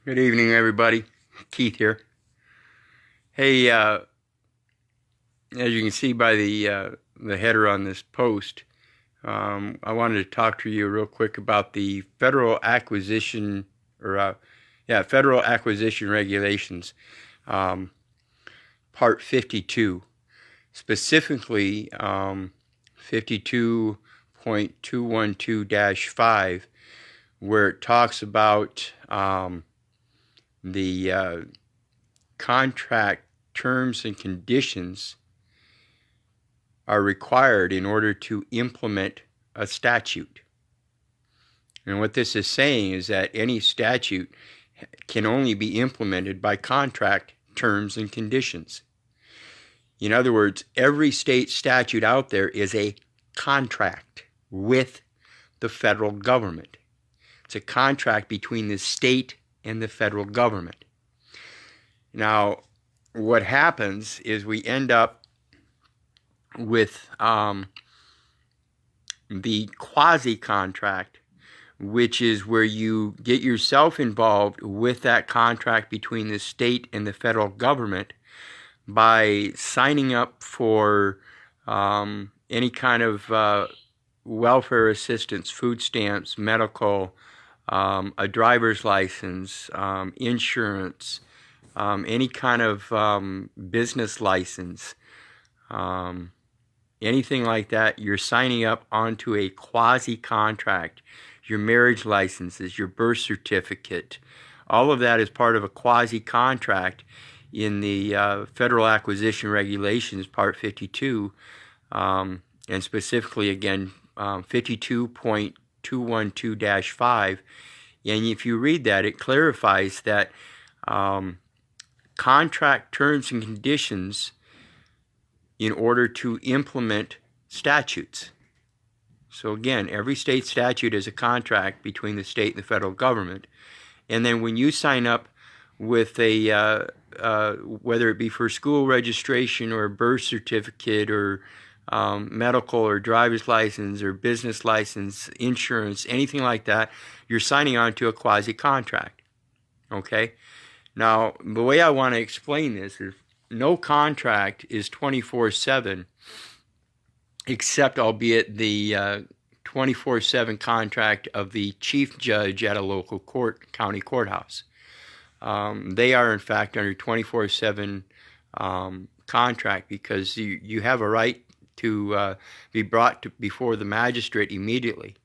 Good evening, everybody. Keith here. Hey, as you can see by the header on this post, I wanted to talk to you real quick about the federal acquisition federal acquisition regulations, Part 52, specifically 52.212-5, where it talks about the contract terms and conditions are required in order to implement a statute. And what this is saying is that any statute can only be implemented by contract terms and conditions. In other words, every state statute out there is a contract with the federal government. It's a contract between the state and the federal government. Now, what happens is we end up with the quasi-contract, which is where you get yourself involved with that contract between the state and the federal government by signing up for any kind of welfare assistance, food stamps, medical, a driver's license, insurance, any kind of business license, anything like that. You're signing up onto a quasi-contract. Your marriage licenses, your birth certificate, all of that is part of a quasi-contract in the Federal Acquisition Regulations, Part 52, and specifically, again, 52.212-5. And if you read that, it clarifies that contract terms and conditions in order to implement statutes. So again, every state statute is a contract between the state and the federal government. And then when you sign up with a, whether it be for school registration or a birth certificate or medical or driver's license or business license, insurance, anything like that, you're signing on to a quasi-contract. Okay? Now, the way I want to explain this is no contract is 24/7, except albeit the 24/7 contract of the chief judge at a local county courthouse. They are, in fact, under 24/7 contract because you have a right to be brought before the magistrate immediately.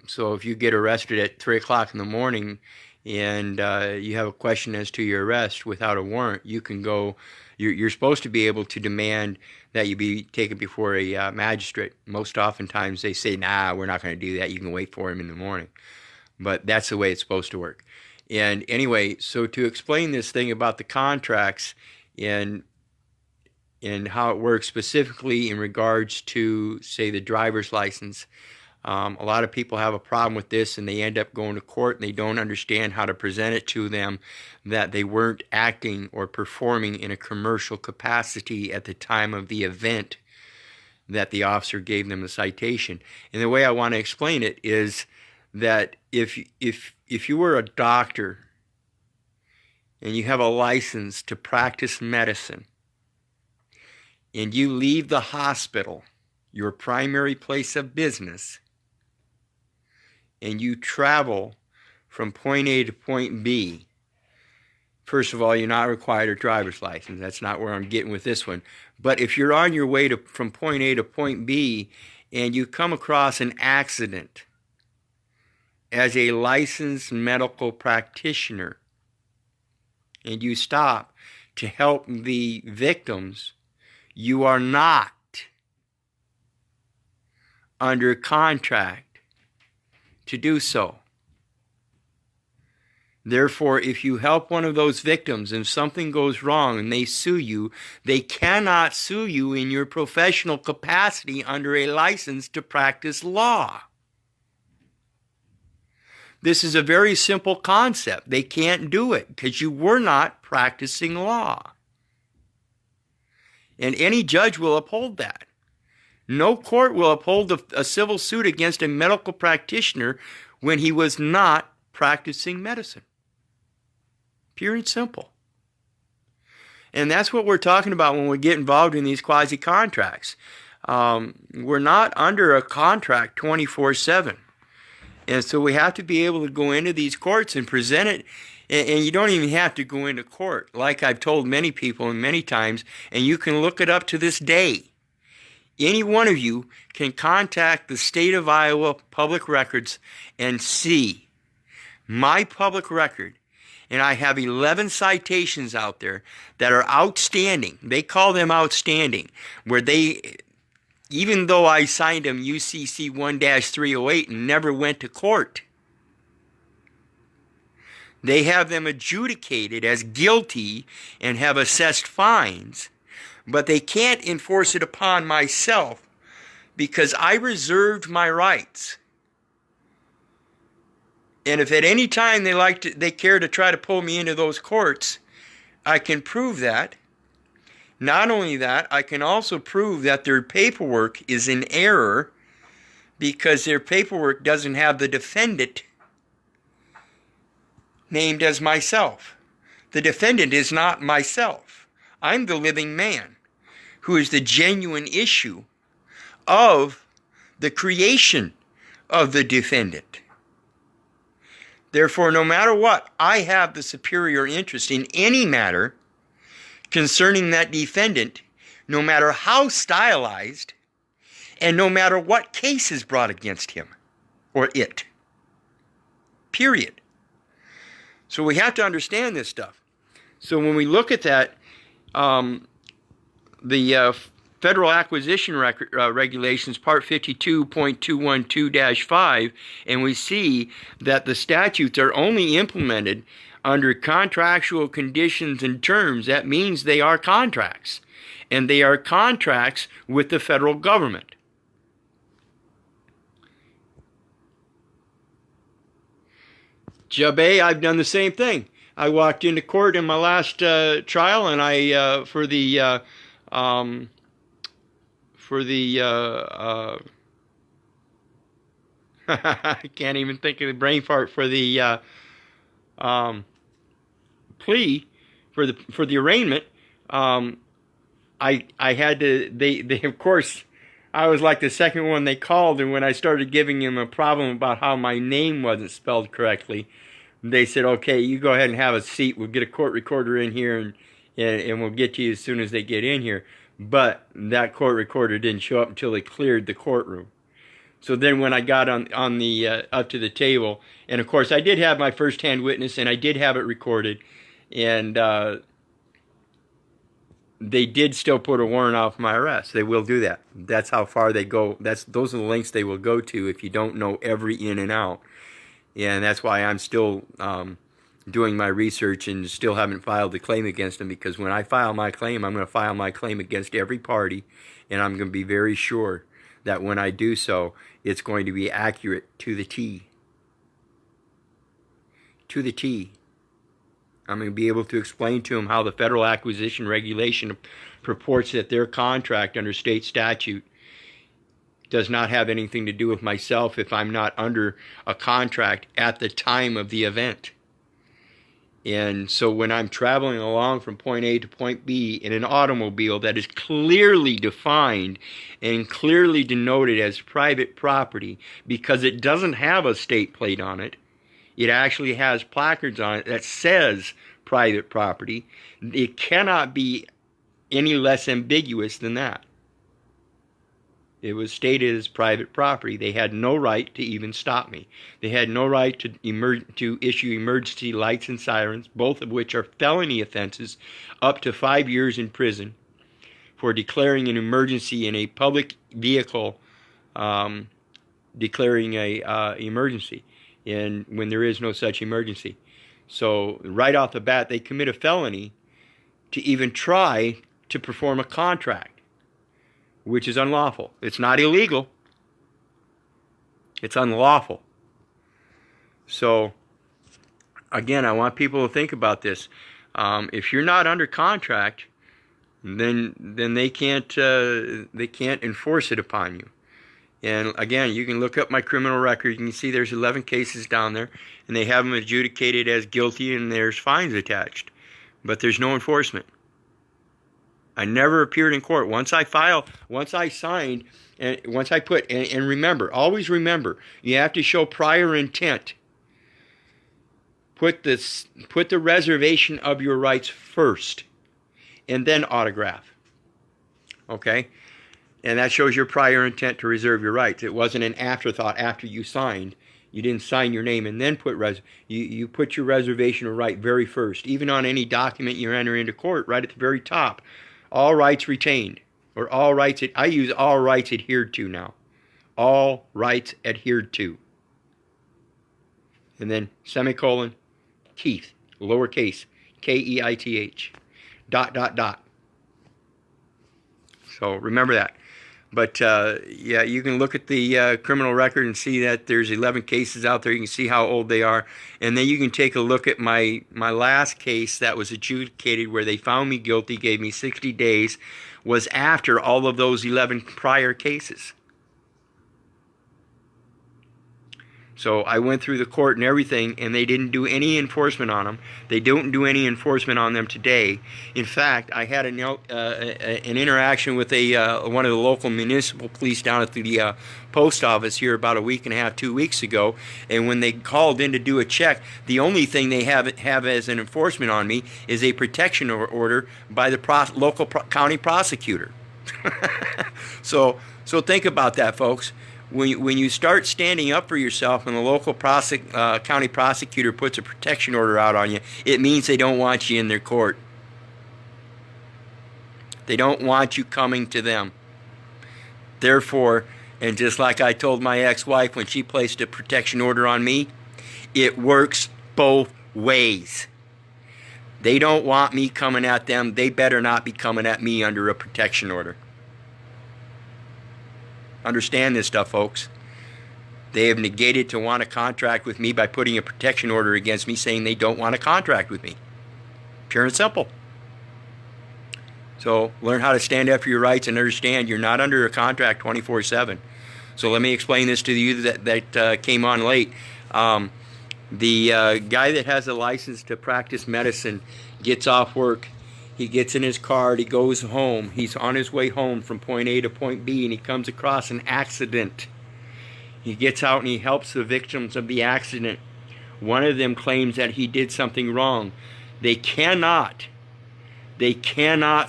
So if you get arrested at 3 o'clock in the morning and you have a question as to your arrest without a warrant, you can go. You're supposed to be able to demand that you be taken before a magistrate. Most oftentimes they say, nah, we're not going to do that. You can wait for him in the morning. But that's the way it's supposed to work. And anyway, so to explain this thing about the contracts and how it works specifically in regards to, say, the driver's license, a lot of people have a problem with this and they end up going to court and they don't understand how to present it to them that they weren't acting or performing in a commercial capacity at the time of the event that the officer gave them the citation. And the way I want to explain it is that if you were a doctor and you have a license to practice medicine and you leave the hospital, your primary place of business, and you travel from point A to point B, first of all, you're not required a driver's license. That's not where I'm getting with this one. But if you're on your way from point A to point B and you come across an accident as a licensed medical practitioner and you stop to help the victims, you are not under contract to do so. Therefore, if you help one of those victims and something goes wrong and they sue you, they cannot sue you in your professional capacity under a license to practice law. This is a very simple concept. They can't do it because you were not practicing law. And any judge will uphold that. No court will uphold a civil suit against a medical practitioner when he was not practicing medicine. Pure and simple. And that's what we're talking about when we get involved in these quasi-contracts. We're not under a contract 24/7. And so we have to be able to go into these courts and present it. And you don't even have to go into court, like I've told many people and many times, and you can look it up to this day. Any one of you can contact the state of Iowa Public Records and see my public record. And I have 11 citations out there that are outstanding. They call them outstanding, where they, even though I signed them UCC 1-308 and never went to court, they have them adjudicated as guilty and have assessed fines, but they can't enforce it upon myself because I reserved my rights. And if at any time they care to try to pull me into those courts, I can prove that. Not only that, I can also prove that their paperwork is in error because their paperwork doesn't have the defendant named as myself. The defendant is not myself. I'm the living man who is the genuine issue of the creation of the defendant. Therefore, no matter what, I have the superior interest in any matter concerning that defendant, no matter how stylized, and no matter what case is brought against him or it. Period. So we have to understand this stuff. So when we look at that, the Federal Acquisition Regulations, Part 52.212-5, and we see that the statutes are only implemented under contractual conditions and terms. That means they are contracts, and they are contracts with the federal government. Jabe, I've done the same thing. I walked into court in my last trial, and I for the I can't even think of the brain fart for the plea for the arraignment. I had to. They of course. I was like the second one they called, and when I started giving them a problem about how my name wasn't spelled correctly, they said, "Okay, you go ahead and have a seat. We'll get a court recorder in here, and we'll get to you as soon as they get in here." But that court recorder didn't show up until they cleared the courtroom. So then when I got on the up to the table, and of course I did have my first-hand witness, and I did have it recorded, and they did still put a warrant out for my arrest. They will do that. That's how far they go. Those are the lengths they will go to if you don't know every in and out. And that's why I'm still doing my research and still haven't filed a claim against them, because when I file my claim, I'm going to file my claim against every party, and I'm going to be very sure that when I do so, it's going to be accurate to the T. To the T. I'm going to be able to explain to them how the Federal Acquisition Regulation purports that their contract under state statute does not have anything to do with myself if I'm not under a contract at the time of the event. And so when I'm traveling along from point A to point B in an automobile that is clearly defined and clearly denoted as private property because it doesn't have a state plate on it, it actually has placards on it that says private property, it cannot be any less ambiguous than that. It was stated as private property. They had no right to even stop me. They had no right to issue emergency lights and sirens, both of which are felony offenses, up to 5 years in prison for declaring an emergency in a public vehicle, declaring a emergency, and when there is no such emergency. So right off the bat, they commit a felony to even try to perform a contract, which is unlawful. It's not illegal. It's unlawful. So, again, I want people to think about this. If you're not under contract, then they can't enforce it upon you. And again, you can look up my criminal record. You can see there's 11 cases down there, and they have them adjudicated as guilty, and there's fines attached. But there's no enforcement. I never appeared in court. Once I signed, and once I put, and remember, always remember, you have to show prior intent. Put the reservation of your rights first, and then autograph. Okay? And that shows your prior intent to reserve your rights. It wasn't an afterthought after you signed. You didn't sign your name and then put you put your reservation of right very first. Even on any document you enter into court, right at the very top, all rights retained, or all rights. I use all rights adhered to now. All rights adhered to. And then semicolon, Keith, lowercase, Keith, ... So remember that. But yeah, you can look at the criminal record and see that there's 11 cases out there. You can see how old they are. And then you can take a look at my last case that was adjudicated where they found me guilty, gave me 60 days, was after all of those 11 prior cases. So I went through the court and everything, and they didn't do any enforcement on them. They don't do any enforcement on them today. In fact, I had an interaction with one of the local municipal police down at the post office here about a week and a half, 2 weeks ago. And when they called in to do a check, the only thing they have as an enforcement on me is a protection order by the local county prosecutor. So think about that, folks. When you start standing up for yourself and the local county prosecutor puts a protection order out on you, it means they don't want you in their court. They don't want you coming to them. Therefore, and just like I told my ex-wife when she placed a protection order on me, it works both ways. They don't want me coming at them. They better not be coming at me under a protection order. Understand this stuff, folks. They have negated to want to contract with me by putting a protection order against me saying they don't want to contract with me. Pure and simple. So learn how to stand up for your rights and understand you're not under a contract 24/7. So let me explain this to you that came on late. The guy that has a license to practice medicine gets off work. He gets in his car, he goes home. He's on his way home from point A to point B, and he comes across an accident. He gets out and he helps the victims of the accident. One of them claims that he did something wrong. They cannot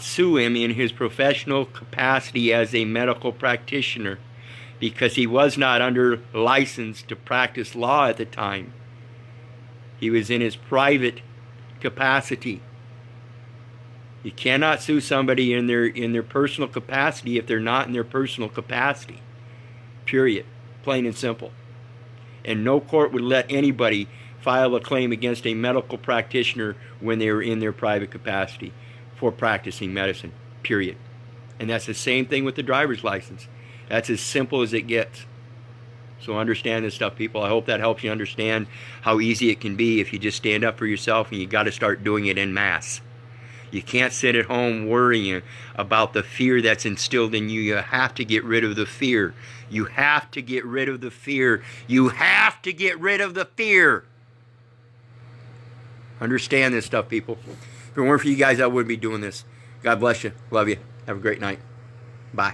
sue him in his professional capacity as a medical practitioner because he was not under license to practice law at the time. He was in his private capacity. You cannot sue somebody in their personal capacity if they're not in their personal capacity. Period. Plain and simple. And no court would let anybody file a claim against a medical practitioner when they were in their private capacity for practicing medicine. Period. And that's the same thing with the driver's license. That's as simple as it gets. So understand this stuff, people. I hope that helps you understand how easy it can be if you just stand up for yourself, and you got to start doing it en masse. You can't sit at home worrying about the fear that's instilled in you. You have to get rid of the fear. You have to get rid of the fear. You have to get rid of the fear. Understand this stuff, people. If it weren't for you guys, I wouldn't be doing this. God bless you. Love you. Have a great night. Bye.